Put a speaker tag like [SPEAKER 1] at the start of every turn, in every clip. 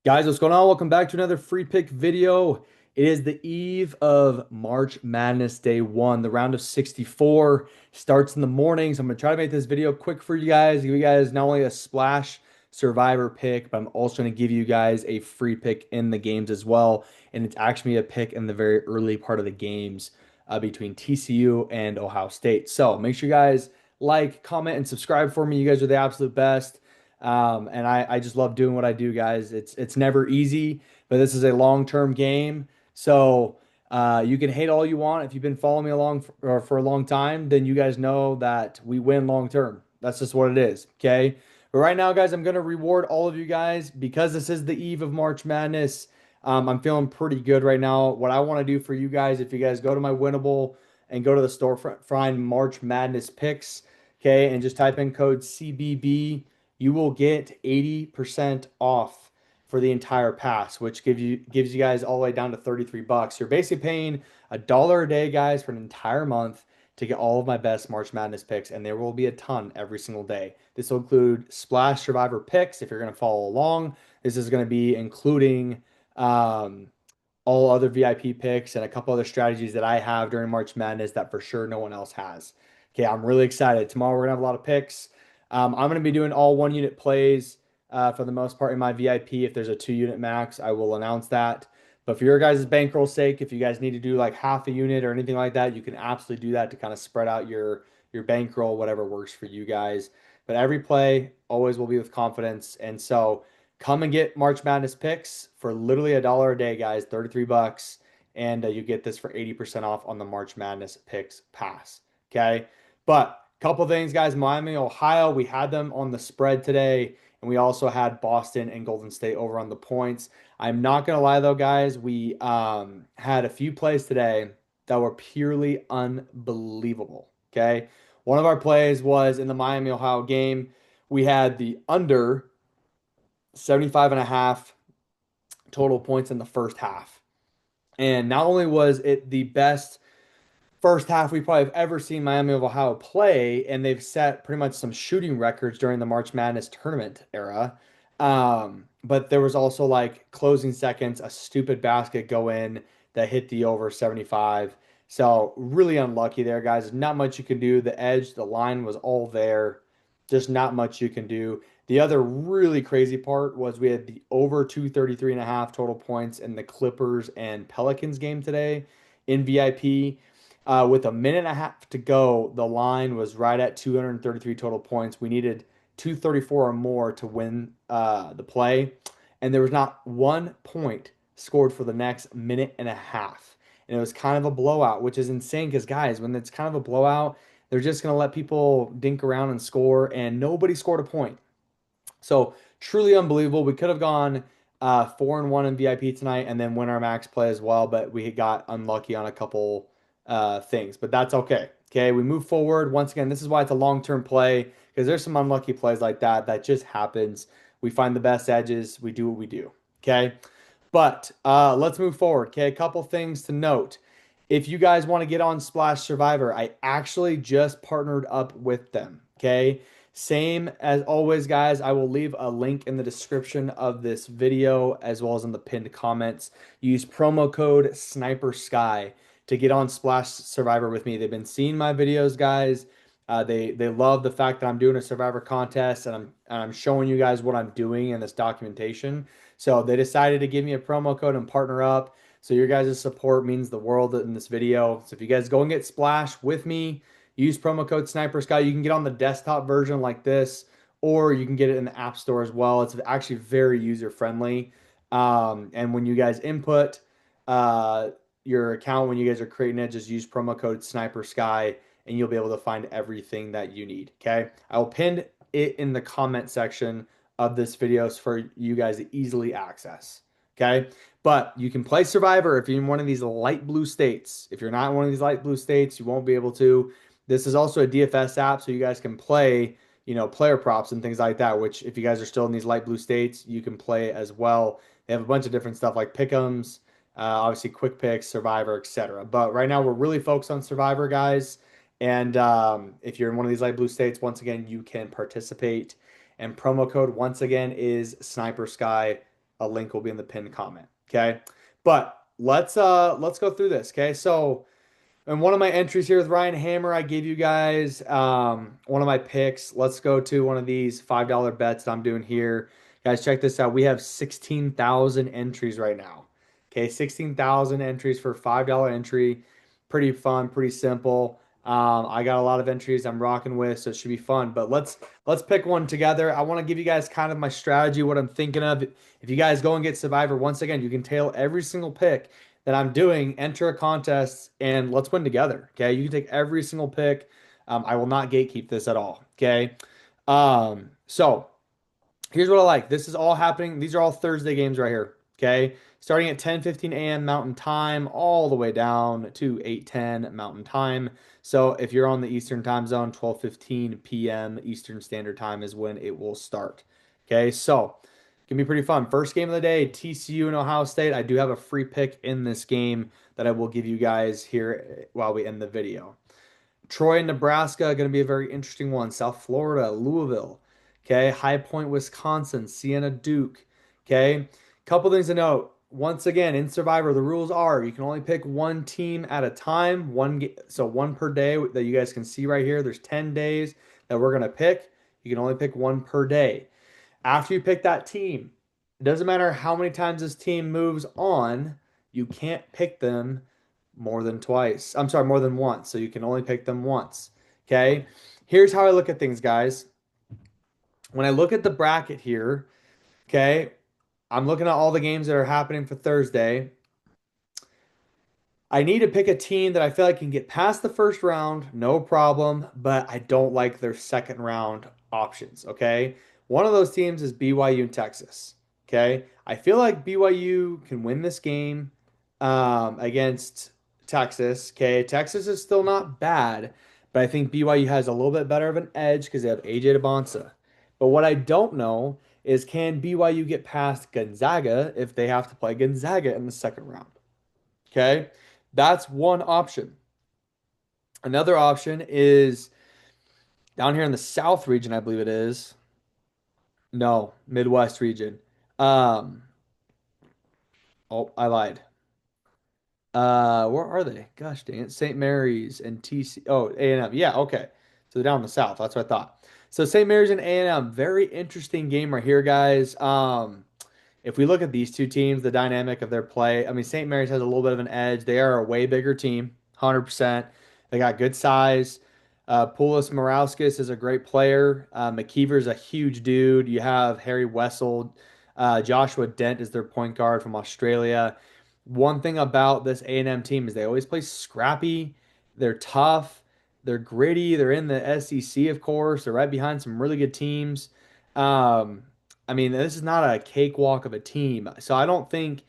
[SPEAKER 1] Guys, what's going on? Welcome back to another free pick video. It is the eve of March Madness Day 1. The round of 64 starts in the morning. So I'm going to try to make this video quick for you guys, give you guys not only a splash survivor pick, but I'm also going to give you guys a free pick in the games as well. And it's actually a pick in the very early part of the games between TCU and Ohio State. So make sure you guys like, comment, and subscribe for me. You guys are the absolute best. And I just love doing what I do, guys. It's never easy, but this is a long-term game. So you can hate all you want. If you've been following me along for a long time, then you guys know that we win long term. That's just what it is. Okay. But right now, guys, I'm going to reward all of you guys because this is the eve of March Madness. I'm feeling pretty good right now. What I want to do for you guys, if you guys go to my winnable and go to the storefront, find March Madness picks, okay, and just type in code CBB, you will get 80% off for the entire pass, which gives you guys all the way down to 33 bucks. You're basically paying $1 a day, guys, for an entire month to get all of my best March Madness picks, and there will be a ton every single day. This will include Splash Survivor picks if you're going to follow along. This is going to be including um, all other VIP picks and a couple other strategies that I have during March Madness that for sure no one else has. Okay, I'm really excited. Tomorrow we're gonna have a lot of picks. I'm gonna be doing all 1 unit plays for the most part in my VIP. If there's a 2 unit max, I will announce that. But for your guys' bankroll sake, if you guys need to do like half a unit or anything like that, you can absolutely do that to kind of spread out your bankroll, whatever works for you guys. But every play always will be with confidence. And so come and get March Madness picks for literally $1 a day, guys, 33 bucks. And you get this for 80% off on the March Madness picks pass. Okay. But a couple things, guys. Miami, Ohio, we had them on the spread today. And we also had Boston and Golden State over on the points. I'm not going to lie, though, guys. We had a few plays today that were purely unbelievable. Okay. One of our plays was in the Miami, Ohio game. We had the under 75 and a half total points in the first half. And not only was it the best first half we probably have ever seen Miami of Ohio play, and they've set pretty much some shooting records during the March Madness tournament era. But there was also like closing seconds, a stupid basket go in that hit the over 75. So really unlucky there, guys. Not much you can do. The edge, the line was all there. Just not much you can do. The other really crazy part was we had the over 233 and a half total points in the Clippers and Pelicans game today in VIP. With a minute and a half to go, the line was right at 233 total points. We needed 234 or more to win the play, and there was not 1 point scored for the next minute and a half. And it was kind of a blowout, which is insane because, guys, when it's kind of a blowout, they're just going to let people dink around and score, and nobody scored a point. So truly unbelievable. We could have gone 4-1 in VIP tonight and then win our max play as well, but we got unlucky on a couple things. But that's okay. Okay, we move forward. Once again, this is why it's a long-term play because there's some unlucky plays like that that just happens. We find the best edges. We do what we do. Okay, but let's move forward. Okay, a couple things to note. If you guys want to get on Splash Survivor, I actually just partnered up with them. Okay. Same as always, guys, I will leave a link in the description of this video as well as in the pinned comments. Use promo code Sniper Sky to get on Splash Survivor with me. They've been seeing my videos, guys. They love the fact that I'm doing a Survivor contest and I'm showing you guys what I'm doing in this documentation. So they decided to give me a promo code and partner up. So your guys' support means the world in this video. So if you guys go and get Splash with me, use promo code Sniper Sky. You can get on the desktop version like this, or you can get it in the App Store as well. It's actually very user friendly. And when you guys input your account, when you guys are creating it, just use promo code Sniper Sky, and you'll be able to find everything that you need. Okay, I will pin it in the comment section of this video for you guys to easily access. Okay, but you can play Survivor if you're in one of these light blue states. If you're not in one of these light blue states, you won't be able to. This is also a DFS app, so you guys can play, player props and things like that, which if you guys are still in these light blue states, you can play as well. They have a bunch of different stuff like pick'ems, obviously quick picks, Survivor, etc. But right now we're really focused on Survivor, guys. And if you're in one of these light blue states, once again, you can participate. And promo code once again is Sniper Sky A link will be in the pinned comment. Okay. But let's go through this. Okay. So and one of my entries here with Ryan Hammer, I gave you guys one of my picks. Let's go to one of these $5 bets that I'm doing here. Guys, check this out. We have 16,000 entries right now. Okay, 16,000 entries for $5 entry. Pretty fun, pretty simple. I got a lot of entries I'm rocking with, so it should be fun. But let's pick one together. I want to give you guys kind of my strategy, what I'm thinking of. If you guys go and get Survivor, once again, you can tail every single pick that I'm doing, enter a contest, and let's win together. Okay, you can take every single pick. I will not gatekeep this at all. Okay, so here's what I like. This is all happening. These are all Thursday games right here. Okay, starting at 10:15 a.m. Mountain Time, all the way down to 8:10 Mountain Time. So if you're on the Eastern Time Zone, 12:15 p.m. Eastern Standard Time is when it will start. Okay, so can be pretty fun. First game of the day, TCU and Ohio State. I do have a free pick in this game that I will give you guys here while we end the video. Troy and Nebraska, going to be a very interesting one. South Florida, Louisville. Okay. High Point, Wisconsin, Siena, Duke. Okay. Couple things to note. Once again, in Survivor, the rules are you can only pick one team at a time. So one per day that you guys can see right here. There's 10 days that we're going to pick. You can only pick one per day. After you pick that team, it doesn't matter how many times this team moves on, you can't pick them more than twice. I'm sorry, more than once. So you can only pick them once. Okay. Here's how I look at things, guys. When I look at the bracket here, okay, I'm looking at all the games that are happening for Thursday. I need to pick a team that I feel like can get past the first round, no problem, but I don't like their second round options, okay? One of those teams is BYU and Texas, okay? I feel like BYU can win this game against Texas, okay? Texas is still not bad, but I think BYU has a little bit better of an edge because they have AJ DeBonsa. But what I don't know is can BYU get past Gonzaga if they have to play Gonzaga in the second round? Okay. That's one option. Another option is down here in the South region, I believe it is. No, Midwest region. Um, oh, I lied. Where are they? Gosh dang it. St. Mary's and TC. Oh, A&M. Yeah, okay. So they're down in the South. That's what I thought. So St. Mary's and A&M, very interesting game right here, guys. If we look at these two teams, the dynamic of their play, I mean, St. Mary's has a little bit of an edge. They are a way bigger team, 100%. They got good size. Poulos Morauskas is a great player. McKeever's a huge dude. You have Harry Wessel. Joshua Dent is their point guard from Australia. One thing about this A&M team is they always play scrappy. They're tough. They're gritty. They're in the SEC, of course. They're right behind some really good teams. Um, I mean, this is not a cakewalk of a team. So I don't think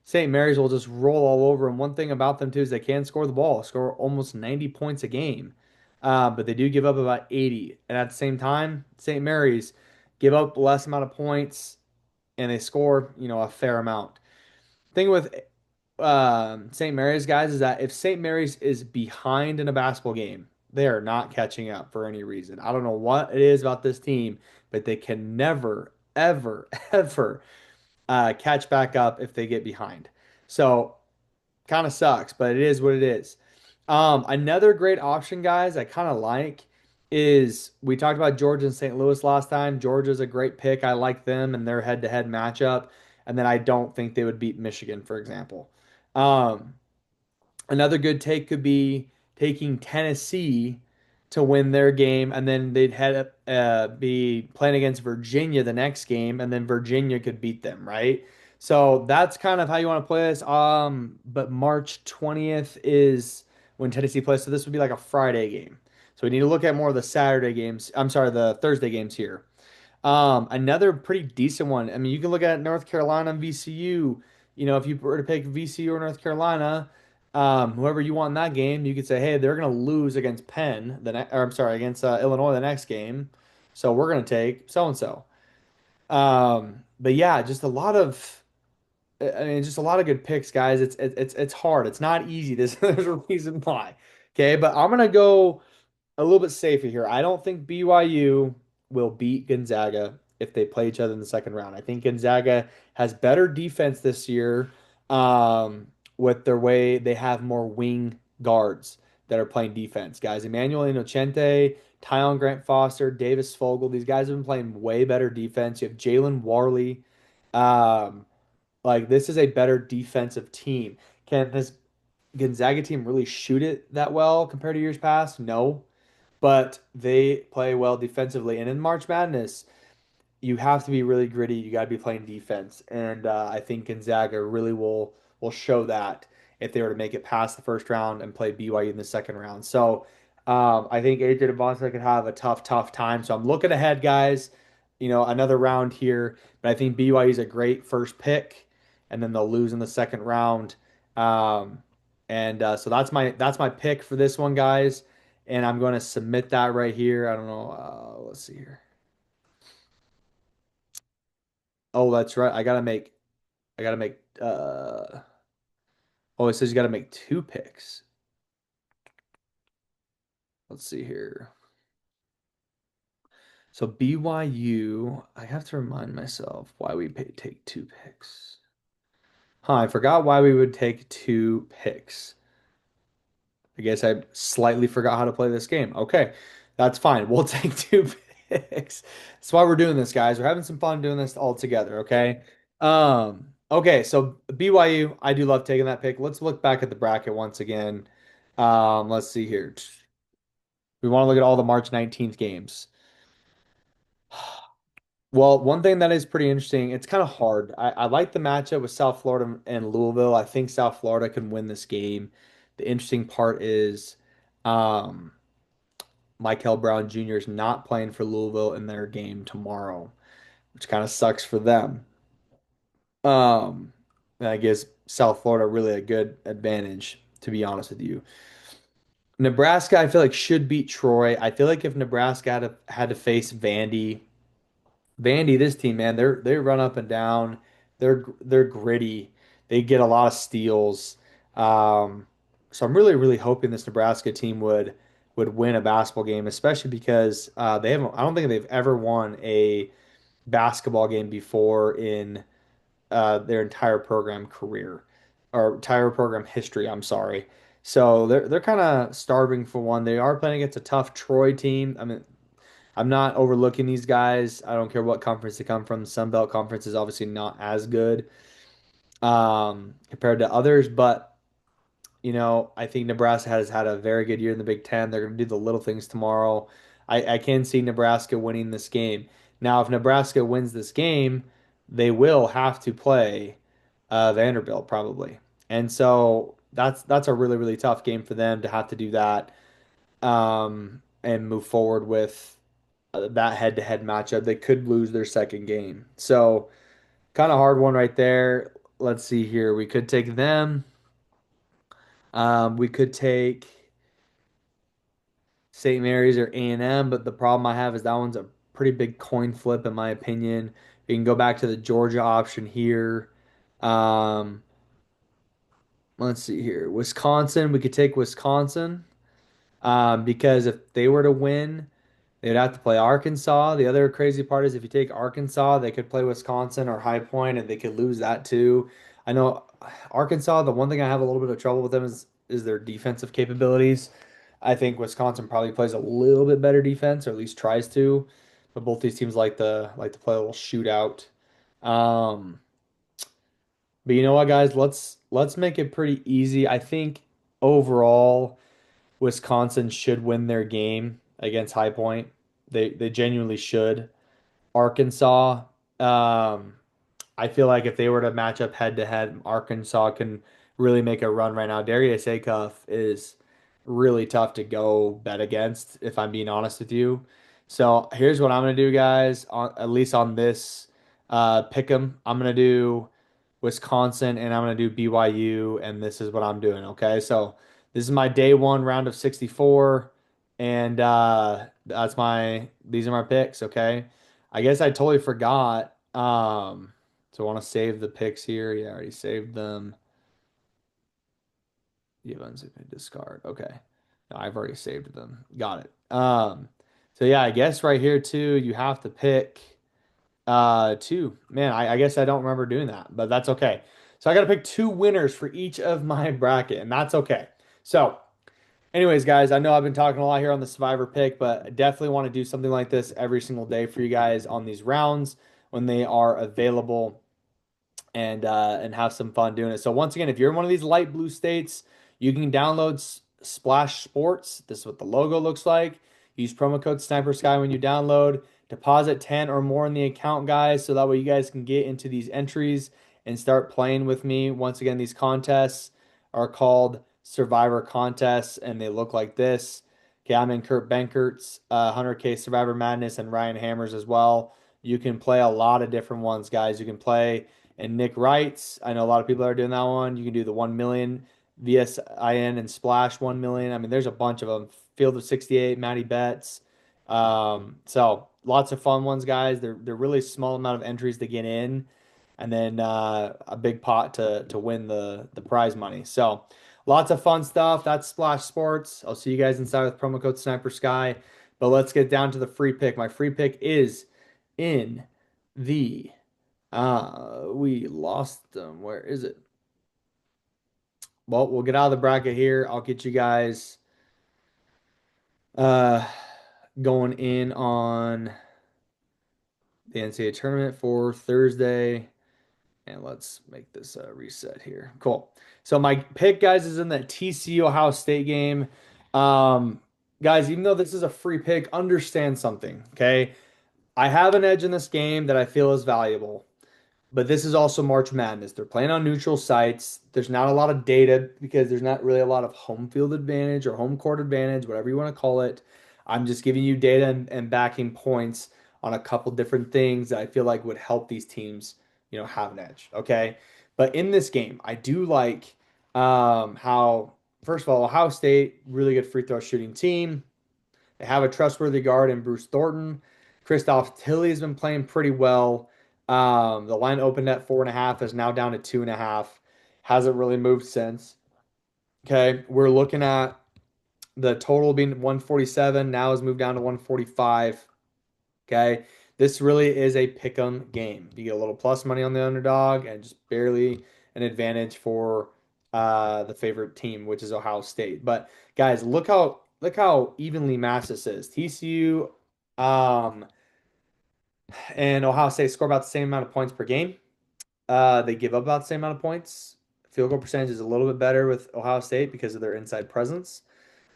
[SPEAKER 1] St. Mary's will just roll all over them. One thing about them, too, is they can score the ball, score almost 90 points a game. But they do give up about 80. And at the same time, St. Mary's give up less amount of points and they score, a fair amount. Thing with St. Mary's, guys, is that if St. Mary's is behind in a basketball game, they are not catching up for any reason. I don't know what it is about this team, but they can never, ever, ever catch back up if they get behind. So kind of sucks, but it is what it is. Another great option, guys, I kind of like is we talked about Georgia and St. Louis last time. Georgia's a great pick. I like them and their head-to-head matchup. And then I don't think they would beat Michigan, for example. Um, Another good take could be taking Tennessee to win their game, and then they'd be playing against Virginia the next game, and then Virginia could beat them, right? So that's kind of how you want to play this. But March 20th is when Tennessee plays, so this would be like a Friday game. So we need to look at more of the Saturday games. I'm sorry, the Thursday games here. Another pretty decent one. I mean, you can look at North Carolina and VCU. If you were to pick VCU or North Carolina, whoever you want in that game, you could say, hey, they're going to lose against Penn, or I'm sorry, against Illinois the next game. So we're going to take so and so. But yeah, just a lot of, I mean, just a lot of good picks, guys. It's hard. It's not easy. There's a reason why. Okay, but I'm gonna go a little bit safer here. I don't think BYU will beat Gonzaga if they play each other in the second round. I think Gonzaga has better defense this year, um, with their way they have more wing guards that are playing defense. Guys, Emmanuel Inocente, Tyon Grant Foster, Davis Fogel, these guys have been playing way better defense. You have Jalen Warley. Um, like this is a better defensive team. Can this Gonzaga team really shoot it that well compared to years past? No, but they play well defensively. And in March Madness, you have to be really gritty. You got to be playing defense, and I think Gonzaga really will show that if they were to make it past the first round and play BYU in the second round. So I think AJ Devonta could have a tough time. So I'm looking ahead, guys. Another round here, but I think BYU is a great first pick, and then they'll lose in the second round. Um, and so that's my pick for this one, guys. And I'm going to submit that right here. I don't know. Let's see here. Oh, that's right. I gotta make oh, it says you gotta make two picks. Let's see here. So BYU, I have to remind myself why we take two picks. Huh, I forgot why we would take two picks. I guess I slightly forgot how to play this game. Okay, that's fine. We'll take two picks. That's why we're doing this, guys. We're having some fun doing this all together, okay? Okay, so BYU, I do love taking that pick. Let's look back at the bracket once again. Let's see here. We want to look at all the March 19th games. Well, one thing that is pretty interesting, it's kind of hard. I like the matchup with South Florida and Louisville. I think South Florida can win this game. The interesting part is um, Michael Brown Jr. is not playing for Louisville in their game tomorrow, which kind of sucks for them. And I guess South Florida really a good advantage, to be honest with you. Nebraska, I feel like should beat Troy. I feel like if Nebraska had to face Vandy, this team, man, they run up and down. They're gritty. They get a lot of steals. So I'm really hoping this Nebraska team would win a basketball game, especially because they haven't. I don't think they've ever won a basketball game before in their entire program career or entire program history. I'm sorry. So they're kind of starving for one. They are playing against a tough Troy team. I mean, I'm not overlooking these guys. I don't care what conference they come from. The Sun Belt Conference is obviously not as good compared to others, but I think Nebraska has had a very good year in the Big Ten. They're going to do the little things tomorrow. I can see Nebraska winning this game. Now, if Nebraska wins this game, they will have to play Vanderbilt probably, and so that's a really tough game for them to have to do that and move forward with that head-to-head matchup. They could lose their second game. So kind of hard one right there. Let's see here. We could take them. We could take St. Mary's or A&M, but the problem I have is that one's a pretty big coin flip in my opinion. We can go back to the Georgia option here. Um, let's see here. Wisconsin, we could take Wisconsin because if they were to win, they'd have to play Arkansas. The other crazy part is if you take Arkansas, they could play Wisconsin or High Point, and they could lose that too. I know Arkansas, the one thing I have a little bit of trouble with them is their defensive capabilities. I think Wisconsin probably plays a little bit better defense, or at least tries to. But both these teams like to play a little shootout. Um, but you know what, guys? Let's make it pretty easy. I think overall, Wisconsin should win their game against High Point. They genuinely should. Arkansas, I feel like if they were to match up head to head, Arkansas can really make a run right now. Darius Acuff is really tough to go bet against, if I'm being honest with you. So here's what I'm gonna do, guys. At least on this pick 'em, I'm gonna do Wisconsin and I'm gonna do BYU, and this is what I'm doing. Okay, so this is my day one round of 64, and these are my picks. Okay, I guess I totally forgot. So I want to save the picks here. Yeah, I already saved them. You have unzipped discard. Okay. No, I've already saved them. Got it. So yeah, I guess right here too, you have to pick. Two. Man, I guess I don't remember doing that, but that's okay. So I got to pick two winners for each of my bracket, and that's okay. So, anyways, guys, I know I've been talking a lot here on the Survivor pick, but I definitely want to do something like this every single day for you guys on these rounds when they are available and have some fun doing it. So once again, if you're in one of these light blue states, you can download Splash Sports. This is what the logo looks like. Use promo code Sniper Sky when you download. Deposit 10 or more in the account, guys, so that way you guys can get into these entries and start playing with me. Once again, these contests are called Survivor contests, and they look like this. Okay, I'm in Kurt Benkert's 100K Survivor Madness and Ryan Hammers as well. You can play a lot of different ones, guys. You can play and Nick Wrights. I know a lot of people are doing that one. You can do the 1 million VSIN and Splash 1 million. I mean, there's a bunch of them. Field of 68, Matty Betts. So lots of fun ones, guys. They're really small amount of entries to get in, and then a big pot to win the prize money. So lots of fun stuff. That's Splash Sports. I'll see you guys inside with promo code Sniper Sky. But let's get down to the free pick. My free pick is in the we lost them. Where is it? Well, we'll get out of the bracket here. I'll get you guys uh going in on the NCAA tournament for Thursday. And let's make this a reset here. Cool. So my pick, guys, is in the TCU Ohio State game. Um, guys, even though this is a free pick, understand something, okay? I have an edge in this game that I feel is valuable. But this is also March Madness. They're playing on neutral sites. There's not a lot of data because there's not really a lot of home field advantage or home court advantage, whatever you want to call it. I'm just giving you data and backing points on a couple different things that I feel like would help these teams, have an edge. Okay. But in this game, I do like how, first of all, Ohio State, really good free throw shooting team. They have a trustworthy guard in Bruce Thornton. Christoph Tilly has been playing pretty well. The line opened at 4.5, is now down to 2.5. Hasn't really moved since. Okay, we're looking at the total being 147. Now has moved down to 145. Okay, this really is a pick 'em game. You get a little plus money on the underdog and just barely an advantage for the favorite team, which is Ohio State. But guys, look how evenly matched this is. TCU um, and Ohio State score about the same amount of points per game. They give up about the same amount of points. Field goal percentage is a little bit better with Ohio State because of their inside presence.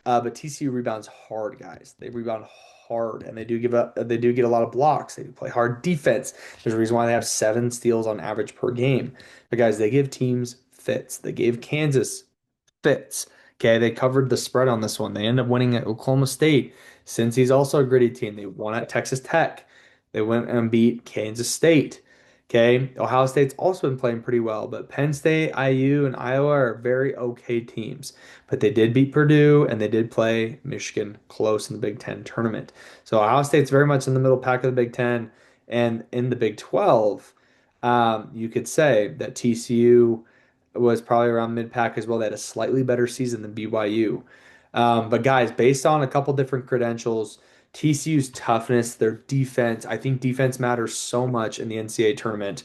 [SPEAKER 1] But TCU rebounds hard, guys. They rebound hard, and they do give up. They do get a lot of blocks. They do play hard defense. There's a reason why they have 7 steals on average per game. But guys, they give teams fits. They gave Kansas fits. Okay, they covered the spread on this one. They end up winning at Oklahoma State. Since he's also a gritty team, they won at Texas Tech. They went and beat Kansas State. Okay, Ohio State's also been playing pretty well, but Penn State, IU, and Iowa are very okay teams. But they did beat Purdue and they did play Michigan close in the Big Ten tournament. So Ohio State's very much in the middle pack of the Big Ten. And in the Big 12, you could say that TCU was probably around mid pack as well. They had a slightly better season than BYU. But guys, based on a couple different credentials, TCU's toughness, their defense, I think defense matters so much in the NCAA tournament.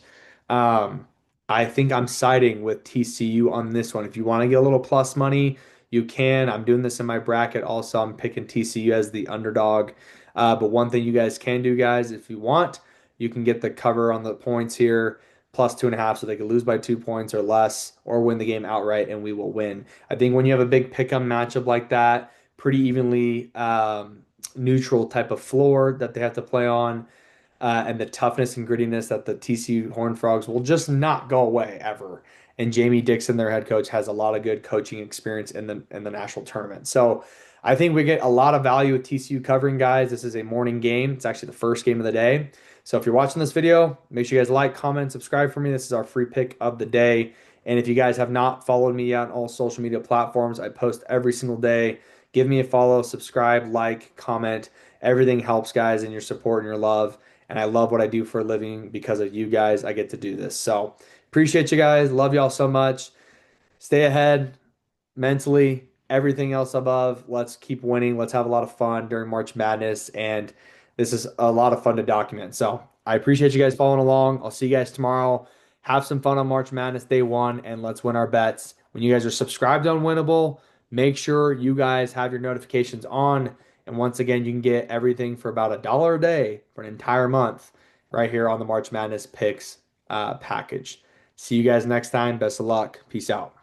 [SPEAKER 1] Um, I think I'm siding with TCU on this one. If you want to get a little plus money, you can. I'm doing this in my bracket also. I'm picking TCU as the underdog. But one thing you guys can do, guys, if you want, you can get the cover on the points here, plus 2.5, so they could lose by 2 points or less, or win the game outright, and we will win. I think when you have a big pick-em matchup like that, pretty evenly neutral type of floor that they have to play on, and the toughness and grittiness that the TCU Horned Frogs will just not go away ever. And Jamie Dixon, their head coach, has a lot of good coaching experience in the national tournament. So I think we get a lot of value with TCU covering, guys. This is a morning game. It's actually the first game of the day. So if you're watching this video, make sure you guys like, comment, subscribe for me. This is our free pick of the day. And if you guys have not followed me yet on all social media platforms, I post every single day. Give me a follow, subscribe, like, comment. Everything helps, guys, in your support and your love. And I love what I do for a living because of you guys. I get to do this. So appreciate you guys. Love y'all so much. Stay ahead mentally, everything else above. Let's keep winning. Let's have a lot of fun during March Madness. And this is a lot of fun to document. So I appreciate you guys following along. I'll see you guys tomorrow. Have some fun on March Madness Day 1, and let's win our bets. When you guys are subscribed on Winnable, make sure you guys have your notifications on. And once again, you can get everything for about $1 a day for an entire month right here on the March Madness Picks package. See you guys next time. Best of luck. Peace out.